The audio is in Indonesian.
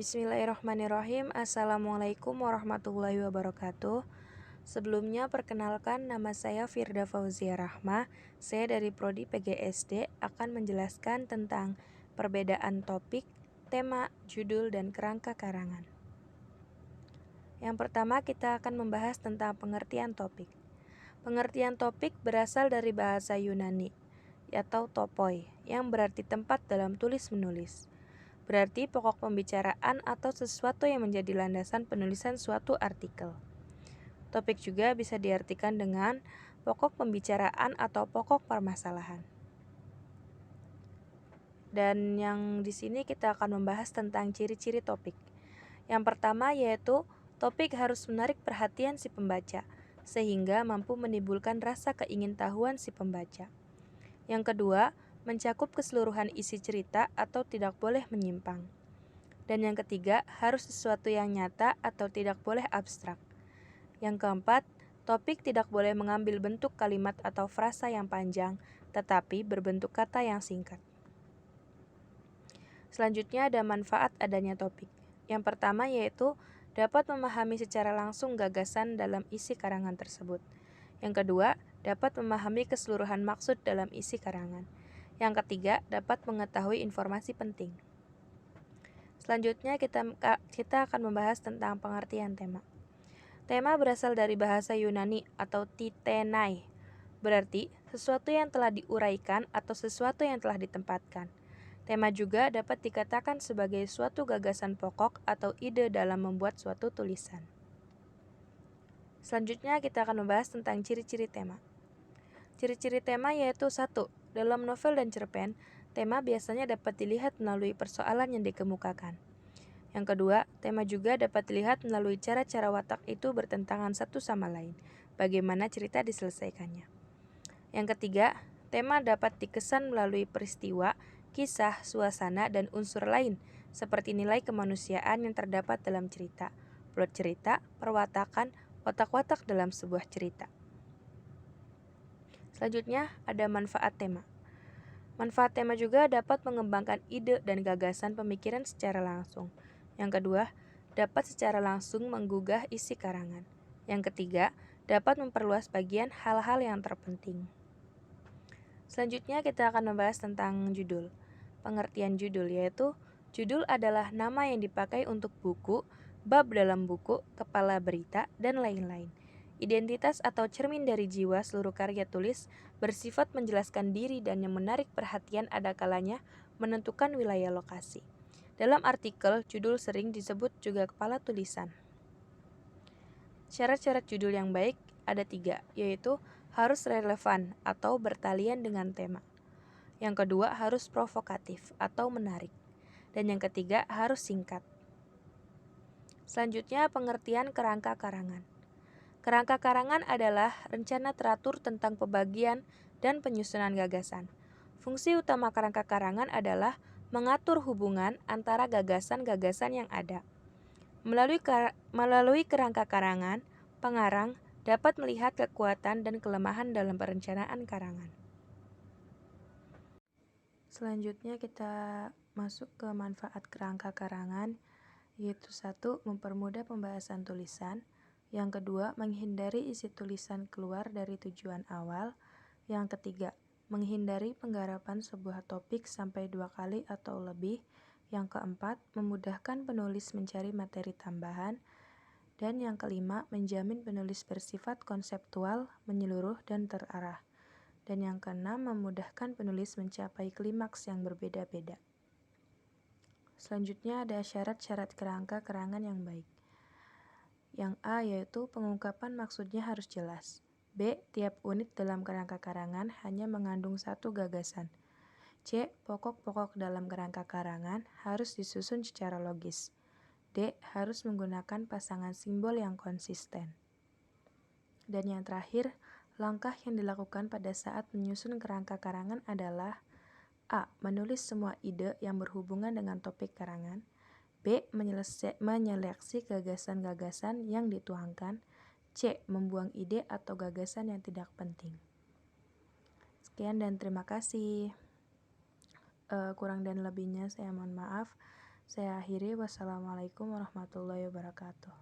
Bismillahirrahmanirrahim. Assalamualaikum warahmatullahi wabarakatuh. Sebelumnya perkenalkan, nama saya Firda Fauzia Rahma. Saya dari Prodi PGSD akan menjelaskan tentang perbedaan topik, tema, judul, dan kerangka karangan. Yang pertama kita akan membahas tentang pengertian topik. Pengertian topik berasal dari bahasa Yunani atau topoi yang berarti tempat dalam tulis-menulis. Berarti pokok pembicaraan atau sesuatu yang menjadi landasan penulisan suatu artikel. Topik juga bisa diartikan dengan pokok pembicaraan atau pokok permasalahan. Dan yang di sini kita akan membahas tentang ciri-ciri topik. Yang pertama yaitu topik harus menarik perhatian si pembaca, sehingga mampu menimbulkan rasa keingintahuan si pembaca. Yang kedua, mencakup keseluruhan isi cerita atau tidak boleh menyimpang. Dan yang ketiga, harus sesuatu yang nyata atau tidak boleh abstrak. Yang keempat, topik tidak boleh mengambil bentuk kalimat atau frasa yang panjang, tetapi berbentuk kata yang singkat. Selanjutnya ada manfaat adanya topik. Yang pertama yaitu dapat memahami secara langsung gagasan dalam isi karangan tersebut. Yang kedua, dapat memahami keseluruhan maksud dalam isi karangan. Yang ketiga, dapat mengetahui informasi penting. Selanjutnya kita akan membahas tentang pengertian tema. Tema berasal dari bahasa Yunani atau titenai, berarti sesuatu yang telah diuraikan atau sesuatu yang telah ditempatkan. Tema juga dapat dikatakan sebagai suatu gagasan pokok atau ide dalam membuat suatu tulisan. Selanjutnya kita akan membahas tentang ciri-ciri tema. Ciri-ciri tema yaitu 1. Dalam novel dan cerpen, tema biasanya dapat dilihat melalui persoalan yang dikemukakan. Yang kedua, tema juga dapat dilihat melalui cara-cara watak itu bertentangan satu sama lain, bagaimana cerita diselesaikannya. Yang ketiga, tema dapat dikesan melalui peristiwa, kisah, suasana, dan unsur lain, seperti nilai kemanusiaan yang terdapat dalam cerita, plot cerita, perwatakan, watak-watak dalam sebuah cerita. Selanjutnya, ada manfaat tema. Manfaat tema juga dapat mengembangkan ide dan gagasan pemikiran secara langsung. Yang kedua, dapat secara langsung menggugah isi karangan. Yang ketiga, dapat memperluas bagian hal-hal yang terpenting. Selanjutnya kita akan membahas tentang judul. Pengertian judul yaitu judul adalah nama yang dipakai untuk buku, bab dalam buku, kepala berita, dan lain-lain. Identitas atau cermin dari jiwa seluruh karya tulis bersifat menjelaskan diri dan yang menarik perhatian ada kalanya menentukan wilayah lokasi. Dalam artikel, judul sering disebut juga kepala tulisan. Syarat-syarat judul yang baik ada 3, yaitu harus relevan atau bertalian dengan tema. Yang kedua harus provokatif atau menarik. Dan yang ketiga harus singkat. Selanjutnya pengertian kerangka karangan. Kerangka karangan adalah rencana teratur tentang pembagian dan penyusunan gagasan. Fungsi utama kerangka karangan adalah mengatur hubungan antara gagasan-gagasan yang ada. Melalui kerangka karangan, pengarang dapat melihat kekuatan dan kelemahan dalam perencanaan karangan. Selanjutnya kita masuk ke manfaat kerangka karangan, yaitu 1. Mempermudah pembahasan tulisan. Yang kedua, menghindari isi tulisan keluar dari tujuan awal. Yang ketiga, menghindari penggarapan sebuah topik sampai 2 kali atau lebih. Yang keempat, memudahkan penulis mencari materi tambahan. Dan yang kelima, menjamin penulis bersifat konseptual, menyeluruh, dan terarah. Dan yang keenam, memudahkan penulis mencapai klimaks yang berbeda-beda. Selanjutnya ada syarat-syarat kerangka karangan yang baik. Yang A yaitu pengungkapan maksudnya harus jelas. B. Tiap unit dalam kerangka karangan hanya mengandung satu gagasan. C. Pokok-pokok dalam kerangka karangan harus disusun secara logis. D. Harus menggunakan pasangan simbol yang konsisten. Dan yang terakhir, langkah yang dilakukan pada saat menyusun kerangka karangan adalah A. Menulis semua ide yang berhubungan dengan topik karangan. B. Menyeleksi gagasan-gagasan yang dituangkan. C. Membuang ide atau gagasan yang tidak penting. Sekian dan terima kasih. Kurang dan lebihnya saya mohon maaf. Saya akhiri, wassalamualaikum warahmatullahi wabarakatuh.